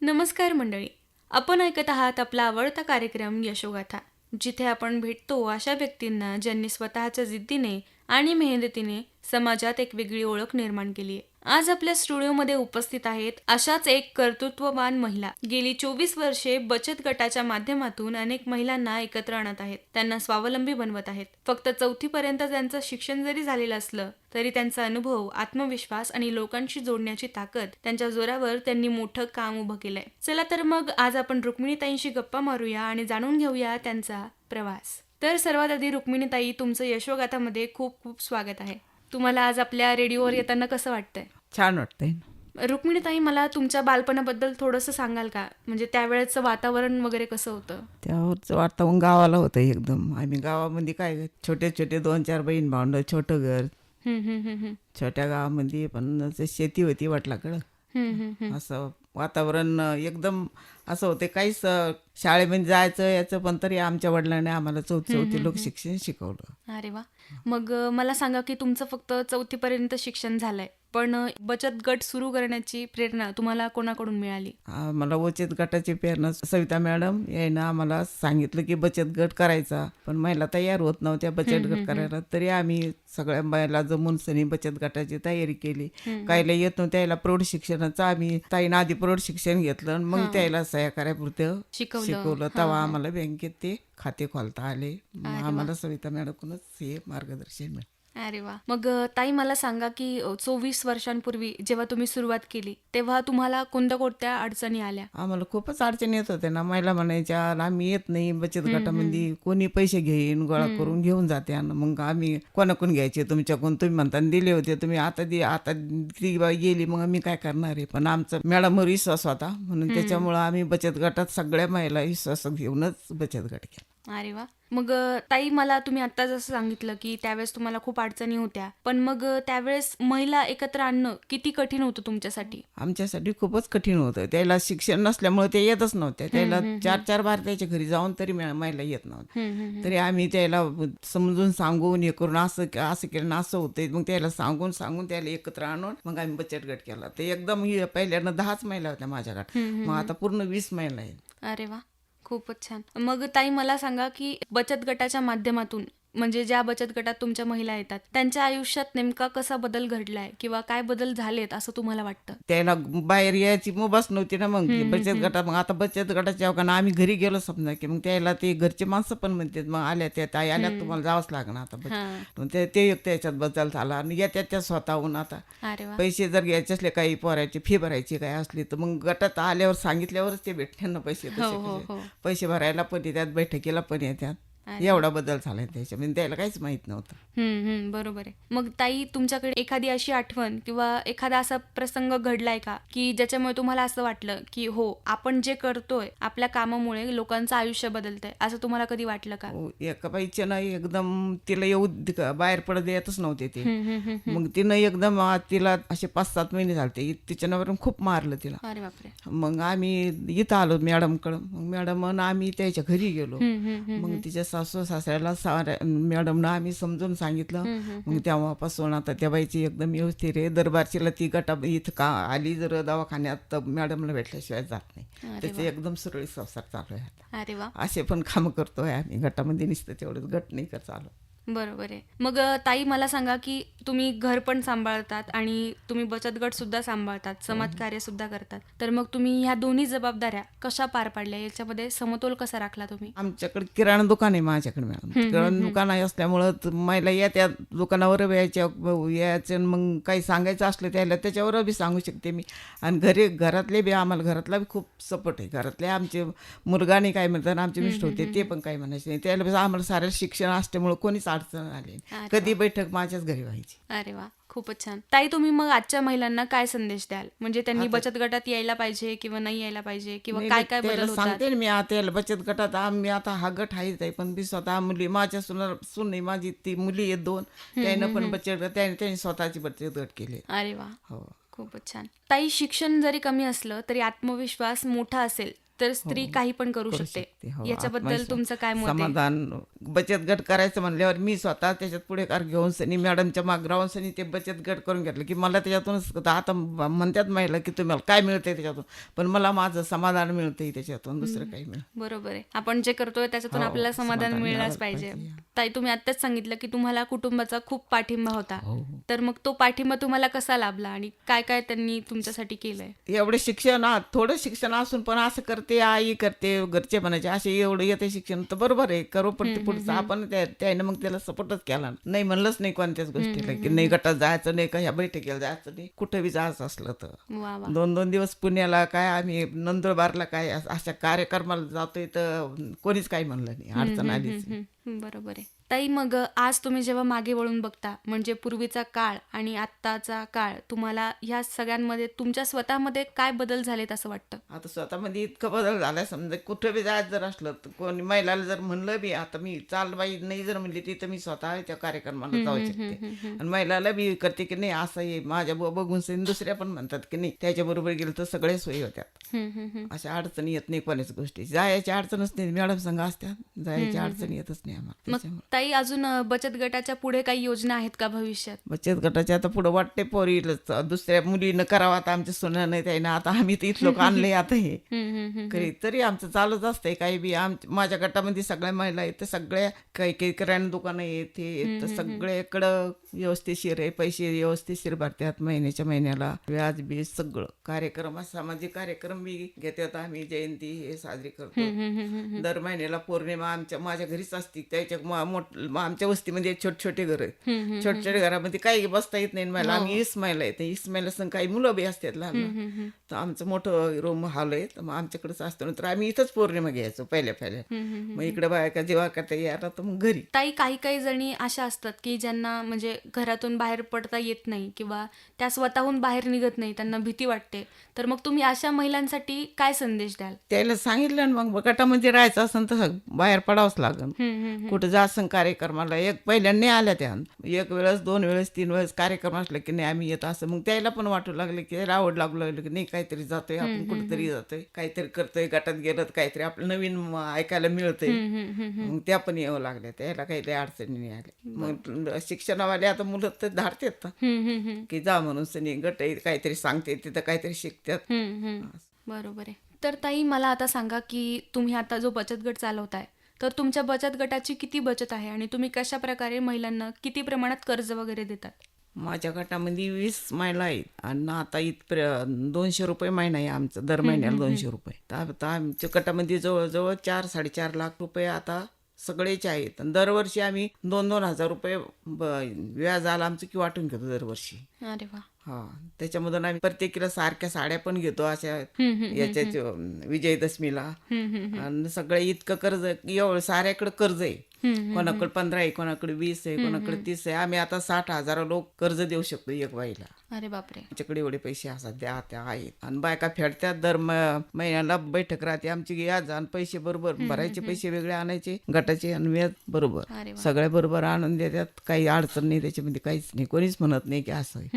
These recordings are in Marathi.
नमस्कार मंडळी. आपण ऐकत आहात आपला आवडता कार्यक्रम यशोगाथा, जिथे आपण भेटतो अशा व्यक्तींना ज्यांनी स्वतःच्या जिद्दीने आणि मेहनतीने समाजात एक वेगळी ओळख निर्माण केली आहे. आज आपल्या स्टुडिओमध्ये उपस्थित आहेत अशाच एक कर्तृत्ववान महिला. गेली 24 वर्षे बचत गटाच्या माध्यमातून अनेक महिलांना एकत्र आणत आहेत, त्यांना स्वावलंबी बनवत आहेत. फक्त 4थी पर्यंत त्यांचं शिक्षण जरी झालेलं असलं तरी त्यांचा अनुभव, आत्मविश्वास आणि लोकांशी जोडण्याची ताकद त्यांच्या जोरावर त्यांनी मोठं काम उभं केलंय. चला तर मग आज आपण रुक्मिणीताईंशी गप्पा मारूया आणि जाणून घेऊया त्यांचा प्रवास. तर सर्वात आधी रुक्मिणीताई, तुमचं यशोगाथामध्ये खूप खूप स्वागत आहे. तुम्हाला आज आपल्या रेडिओवर येताना कसं वाटतंय? छान वाटतंय. रुक्मिणीताई, मला तुमच्या बालपणाबद्दल थोडंसं सांगाल का? म्हणजे त्यावेळेचं वातावरण वगैरे कसं होतं? त्यावरचं वातावरण गावाला होतं एकदम. आम्ही गावामध्ये काय छोटे छोटे 2-4 बहीण भावंड, छोटं घर, छोट्या गावामध्ये पण शेती होती वडिलाकडं. असं वातावरण एकदम असं होते. काहीच शाळेमध्ये जायचं याचं पण तरी आमच्या वडिलांनी आम्हाला चौथी लोक शिक्षण शिकवलं. अरे वा. मग मला सांगा की तुमचं फक्त 4थी पर्यंत शिक्षण झालंय, पण बचत गट सुरू करण्याची प्रेरणा तुम्हाला कोणाकडून मिळाली? मला बचत गटाची प्रेरणा सविता मॅडम यानं आम्हाला सांगितलं की बचत गट करायचा, पण महिला तयार होत नव्हत्या बचत गट करायला. तरी आम्ही सगळ्या महिला जमून सनी बचत गटाची तयारी केली. काहीला येत नव्हतं त्याला प्रौढ शिक्षणाचं आम्ही ताईनं आधी प्रौढ शिक्षण घेतलं आणि मग त्याला सहकार्यापुरतं शिकवलं. तेव्हा आम्हाला बँकेत ते खाते खोलता आले. आम्हाला सविता मॅडमकडूनच हे मार्गदर्शन मिळालं. अरे वा. मग ताई, मला सांगा की 24 वर्षांपूर्वी जेव्हा तुम्ही सुरुवात केली तेव्हा तुम्हाला कोणत्या अडचणी आल्या? आम्हाला खूपच अडचणी येत होत्या ना. महिला म्हणायच्या आम्ही येत नाही बचत गटामध्ये, कोणी पैसे घेईन गोळा करून घेऊन जाते. आणि मग आम्ही कोणाकडून घ्यायचे तुमच्याकडून? तुम्ही म्हणता दिले होते तुम्ही, आता ती गेली मग आम्ही काय करणार आहे? पण आमचा मॅडमवर विश्वास होता म्हणून त्याच्यामुळं आम्ही बचत गटात सगळ्या महिला विश्वास घेऊनच बचत गट केला. अरे वा. मग ताई, मला तुम्ही आता जसं सांगितलं की त्यावेळेस तुम्हाला खूप अडचणी होत्या, पण मग त्यावेळेस महिला एकत्र आणणं किती कठीण होतं तुमच्यासाठी? आमच्यासाठी खूपच कठीण होतं. त्याला शिक्षण नसल्यामुळे ते येतच नव्हत्या. त्याला 4-4 बार त्याच्या घरी जाऊन तरी महिला येत नव्हत्या. तरी आम्ही त्याला समजून सांगून हे करून असं केलं ना असं होतं, मग त्याला सांगून त्याला एकत्र आणून मग आम्ही बचत गट केला. ते एकदम पहिल्यांदा 10च महिला होत्या माझ्या गटात, मग आता पूर्ण 20 महिला आहेत. अरे वा, खूपच छान. मग ताई, मला सांगा की बचत गटाच्या माध्यमातून, म्हणजे ज्या बचत गटात तुमच्या महिला येतात त्यांच्या आयुष्यात नेमका कसा बदल घडलाय किंवा काय बदल झालेत असं तुम्हाला वाटतं? त्याला बाहेर यायची मुभाच नव्हती ना. मग बचत गटात मग आता बचत गटाच्या कारण आम्ही घरी गेलो समजा की मग त्याला ते घरचे माणसं पण म्हणतात मग आल्या त्या ताई आल्यात तुम्हाला जावंच लागणार आता बचत. ते एक त्याच्यात बदल झाला. आणि येत्या त्या स्वतःहून आता अरे वा. पैसे जर घ्यायचे असले काही पोरायची फी भरायची काय असली तर मग गटात आल्यावर सांगितल्यावरच ते भेटते ना पैसे. पैसे भरायला पण येतात, बैठकीला पण येतात. एवढा बदल झालाय त्याच्यामध्ये, त्याला काहीच माहित नव्हतं. बरोबर आहे. मग ताई, तुमच्याकडे एखादी अशी आठवण किंवा एखादा असा प्रसंग घडलाय का की ज्याच्यामुळे तुम्हाला असं वाटलं की हो, आपण जे करतोय आपल्या कामामुळे लोकांचं आयुष्य बदलतंय, असं तुम्हाला कधी वाटलं का? एका बाईच्या नाही एकदम तिला येऊ बाहेर पडत येतच नव्हते ते. मग तिनं एकदम तिला असे 5-7 महिने झाले तिच्या नवऱ्यानं खूप मारलं तिला. अरे बापरे. मग आम्ही इथं आलो मॅडमकडं. मग मॅडम आम्ही त्याच्या घरी गेलो. मग तिच्या सासू सासऱ्याला मॅडमनं आम्ही समजून सांगितलं. मग तेव्हापासून आता त्या बाईची एकदम व्यवस्थित आहे. दरबारचीला ती गटा इथं का आली जर दवाखान्यात तर मॅडमला भेटल्याशिवाय जात नाही. त्याचे एकदम सुरळीत संसार चालू आहे आता. अरे वा. असे पण कामं करतोय आम्ही गटामध्ये, नुसतं तेवढंच गट नाही का चालू. बरोबर आहे. मग ताई, मला सांगा की तुम्ही घर पण सांभाळतात आणि तुम्ही बचत गट सुद्धा सांभाळतात, समाजकार्य सुद्धा करतात, तर मग तुम्ही ह्या दोन्ही जबाबदाऱ्या कशा पार पाडल्या? याच्यामध्ये समतोल कसा राखला तुम्ही? आमच्याकडे किराणा दुकान आहे माझ्याकडे मॅडम. किराणा दुकान आहे असल्यामुळं महिला या त्या दुकानावर यायचं मग काही सांगायचं असलं त्याच्यावर बी सांगू शकते मी. आणि घरातले बी आम्हाला घरातला बी खूप सपोर्ट आहे. घरातले आमचे मुलगाने काय म्हणतात, आमचे मिस्टर होते ते पण काही म्हणायचे नाही. त्याला आम्हाला साऱ्या शिक्षण असल्यामुळे कोणीच अडचण आली. कधी बैठक माझ्याच घरी व्हायची. अरे वा, खूपच छान. ताई, तुम्ही मग आजच्या महिलांना काय संदेश द्याल? म्हणजे त्यांनी बचत गटात यायला पाहिजे किंवा नाही यायला पाहिजे, किंवा काय काय बदल होतात? सांगते मी आता याला बचत गटात आम्ही आता हा गट आहेच आहे, पण मी स्वतः मुली माझ्या सून माझी ती मुली आहेत 2, त्यानं पण बचत गट त्यांनी स्वतःची बचत गट केले. अरे वा, हो, खूपच छान. ताई, शिक्षण जरी कमी असलं तरी आत्मविश्वास मोठा असेल तर स्त्री काही पण करू करू शकते. शकते. हो, याच्याबद्दल आत्मविश्वास, तुमचं काय मत आहे? समाधान. बचत गट करायचं म्हणल्यावर मी स्वतः त्याच्यात पुढेकार घेऊन सनी मॅडमच्या मागे राहून सनी ते बचत गट करून घेतलं की मला त्याच्यातूनच आता म्हणतात महिला की तुम्हाला काय मिळतंय त्याच्यातून, पण मला माझं समाधान मिळतंय त्याच्यातून, दुसरं काही मिळत. बरोबर आहे. आपण जे करतोय त्याच्यातून हो, आपल्याला समाधान समाधान मिळालंच मिळालंच पाहिजे. पाहिजे. ताई, तुम्ही आत्ताच सांगितलं की तुम्हाला कुटुंबाचा खूप पाठिंबा होता. हो. तर मग तो पाठिंबा तुम्हाला कसा लाभला आणि काय काय त्यांनी तुमच्यासाठी केलंय? एवढे शिक्षण थोडं शिक्षण असून पण असं करते, आई करते, घरचे म्हणायचे असे एवढं येते शिक्षण, तर बरोबर आहे करू, पण ते पुढचं आपण त्याने मग त्याला सपोर्टच केला नाही, म्हणलंच नाही कोणत्याच गोष्टीला की नाही गटात जायचं नाही, का ह्या बैठकीला जायचं नाही, कुठं बी जायचं असलं तर. वा वा. 2-2 दिवस पुण्याला काय आम्ही नंदुरबारला काय अशा कार्यक्रमाला जातोय तर कोणीच काही म्हणलं नाही, अडचण आलीच नाही. बरोबर आहे. ताई, मग आज तुम्ही जेव्हा मागे वळून बघता, म्हणजे पूर्वीचा काळ आणि आत्ताचा काळ, तुम्हाला ह्या सगळ्यांमध्ये तुमच्या स्वतःमध्ये काय बदल झालेत असं वाटतं? आता स्वतःमध्ये इतकं बदल झालाय, समजा कुठं बी जायचं जर असलं तर कोणी महिलाला जर म्हणलं बी आता मी चाल बाई नाही जर म्हणली ती, तर मी स्वतः त्या कार्यक्रमाला जाऊ शकते. आणि महिलाला बी करते की नाही असं हे माझ्या बघून सनी दुसऱ्या पण म्हणतात की नाही त्याच्याबरोबर गेलं तर सगळे सोयी होत्यात. अशा अडचणी येत नाही कोणाच गोष्टी, जायची अडचणच नाही, मॅडम संघ असत्या जायची अडचण येतच नाही आम्हाला. मग ताई, अजून बचत गटाच्या पुढे काही योजना आहेत का भविष्यात? बचत गटाच्या आता पुढे वाटते पोरीलच दुसऱ्या मुलीनं करावं, आता आमच्या सुना नाही त्यानं, आता आम्ही तर इथं लोक आणले आता हे करी, तरी आमचं चालूच असतंय काही बी. माझ्या गटामध्ये सगळ्या महिला आहेत, तर सगळ्या काही काही किराणा दुकानं आहेत हे, तर सगळ्याकडं व्यवस्थितशीर आहे, पैसे व्यवस्थितशीर भरतात महिन्याच्या महिन्याला, व्याज बीज सगळं. कार्यक्रम सामाजिक कार्यक्रम बी घेतात आम्ही, जयंती हे साजरी करतो. दर महिन्याला पौर्णिमा माझ्या घरीच असते. त्याच्या आमच्या वस्तीमध्ये छोटे छोटे घर आहेत, छोटे छोटे घरामध्ये काही बसता येत नाही मला. आम्ही इस्माईला येते, इस्माईला संग काही मुलं बी असतात लहान, तर आमचं मोठं रूम हॉल आहे, तर मग आमच्याकडेच असतो. तर आम्ही इथंच पौर्णिमा घ्यायचो पहिल्या. मग इकडे बायका जेव्हा करता यायला तर मग घरी. ताई, काही काही जणी अशा असतात की ज्यांना म्हणजे घरातून बाहेर पडता येत नाही किंवा त्या स्वतःहून बाहेर निघत नाही, त्यांना भीती वाटते, तर मग तुम्ही अशा महिलांसाठी काय संदेश द्याल? त्याला सांगितलं ना, मग गटामध्ये राहायचं असेल तर बाहेर पडावंच लागेल. कुठं जायचं कार्यक्रमाला, एक पहिल्यांदा नाही आल्या त्या, एक वेळेस 2 वेळेस 3 वेळेस कार्यक्रम असला की नाही आम्ही येत असं, मग त्याला पण वाटू लागलं की आवड लागू लागलं की नाही काहीतरी जातोय आपण, कुठेतरी जातोय, काहीतरी करतोय, गटात गेलं तर काहीतरी आपलं नवीन ऐकायला मिळतंय. मग त्या पण येऊ लागल्या, त्याला काही लय अडचणी नाही आल्या. मग शिक्षणावाले आता मुलं तर धाडतात की जा म्हणून सनी गट काहीतरी सांगते, तिथं काहीतरी शिकतात. बरोबर आहे. तर ताई, मला आता सांगा की तुम्ही आता जो बचत गट चालवताय, तर तुमच्या बचत गटाची किती बचत आहे आणि तुम्ही कशा प्रकारे महिलांना किती प्रमाणात कर्ज वगैरे देतात? माझ्या गटामध्ये 20 महिला आहेत आणि आता 200 रुपये महिना आहे आमचं, दर महिन्याला 200 रुपये. तर आता आमच्या गटामध्ये जवळजवळ 4-4.5 लाख रुपये आता सगळेच आहेत. आणि दरवर्षी आम्ही 2-2 हजार रुपये व्याज आला आमचं की वाटून घेतो दरवर्षी. अरे वा. हा, त्याच्यामधून आम्ही प्रत्येकीला सारख्या साड्या पण घेतो अशा याच्याच विजयदशमीला. आणि सगळं इतकं कर्ज एवढं साऱ्याकडे कर्ज आहे, कोणाकडे 15 आहे, कोणाकडे 20 आहे, कोणाकडे 30 आहे. आम्ही आता 60,000 लोक कर्ज देऊ शकतो एक बाईला. अरे बापरे. आमच्याकडे एवढे पैसे असतात द्या त्या आहेत. आणि बायका फेडतात, दर महिन्याला बैठक राहते आमची, याच आणि पैसे बरोबर भरायचे, पैसे वेगळे आणायचे गटाचे आणि व्याज बरोबर, अरे वा. सगळ्या बरोबर आणून देतात. काही अडचण नाही त्याच्यामध्ये, काहीच नाही, कोणीच म्हणत नाही की असं आहे.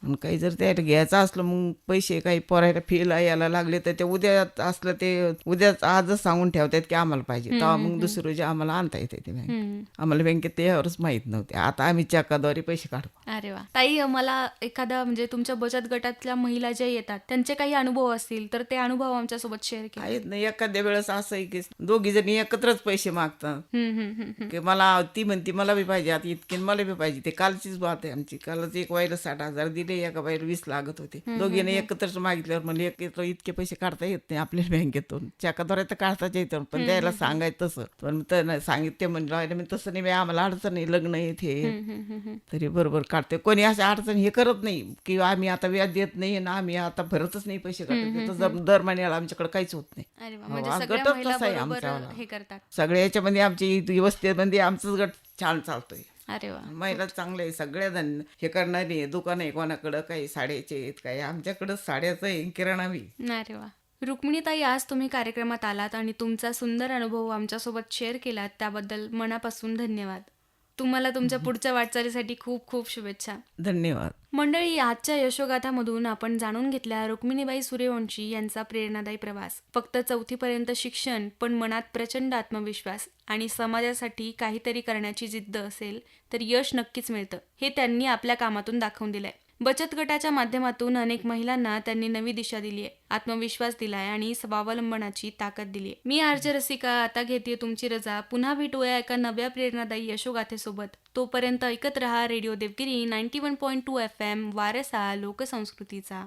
आणि काही जर त्याला घ्यायचं असलं मग पैसे काही पोरायला फीला यायला लागले तर ते उद्या असलं ते उद्याच आजच सांगून ठेवतात की आम्हाला पाहिजे, तेव्हा मग दुसऱ्या रोजी आम्हाला आणता येते ते बँकेत. आम्हाला बँकेत त्यावरच माहित नव्हते, आता आम्ही चकाद्वारे पैसे काढतो. अरे वा. ताई, मला एखादा म्हणजे तुमच्या बचत गटातल्या महिला ज्या येतात त्यांचे काही अनुभव असतील तर ते अनुभव आमच्यासोबत शेअर केले. आहेत ना, एखाद्या वेळेस असं आहे की दोघी जणी एकत्रच पैसे मागतात की मला ती म्हणती मला बी पाहिजे, आता इतके मला बी पाहिजे. ते कालचीच बात आहे आमची, कालच एक बाईला 60,000 दिले, एका बाईला 20 लागत होते. दोघीने एकत्रच मागितल्यावर म्हणजे इतके पैसे काढता येत नाही आपल्या बँकेतून, चकाद्वारे तर काढताच येतं, पण त्याला सांगायचं तसं. पण सांगितले म्हणजे मी तसं नाही, आम्हाला अडचण नाही, लग्न येत हे तरी बरोबर काढते. कोणी अशा अडचण हे करत नाही की आम्ही आता व्याज देत नाही ना, आम्ही आता भरतच नाही पैसे काढतो, दर महिन्याला आमच्याकडे काहीच होत नाही. अरे वा. हो, म्हणजे हा सगळ्या गटच महिला तसा आहे बरोबर आमच्यावाला. हे करतात. सगळ्या याच्यामध्ये आमची व्यवस्थेमध्ये आमचंच गट छान चालतोय. अरे वा. महिला चांगले आहे, सगळ्या जण हे करणारी दुकान आहे, कोणाकडं काही साड्याचे आहेत, काही आमच्याकडं साड्याचं आहे, किराणा बी. अरे वा. रुक्मिणीताई, आज तुम्ही कार्यक्रमात आलात आणि तुमचा सुंदर अनुभव आमच्यासोबत शेअर केलात, त्याबद्दल मनापासून धन्यवाद. तुम्हाला तुमच्या पुढच्या वाटचालीसाठी खूप खूप शुभेच्छा. धन्यवाद. मंडळी, आजच्या यशोगाथामधून आपण जाणून घेतल्या रुक्मिणीबाई सूर्यवंशी यांचा प्रेरणादायी प्रवास. फक्त 4थीपर्यंत शिक्षण, पण मनात प्रचंड आत्मविश्वास आणि समाजासाठी काहीतरी करण्याची जिद्द असेल तर यश नक्कीच मिळतं, हे त्यांनी आपल्या कामातून दाखवून दिलंय. बचत गटाच्या माध्यमातून अनेक महिलांना त्यांनी नवी दिशा दिली आहे, आत्मविश्वास दिलाय आणि स्वावलंबनाची ताकद दिली आहे. मी आरजे रसिका आता घेते तुमची रजा. पुन्हा भेटूया एका नव्या प्रेरणादायी यशोगाथेसोबत. तोपर्यंत ऐकत रहा रेडिओ देवगिरी 91.2 FM, वारसा लोकसंस्कृतीचा.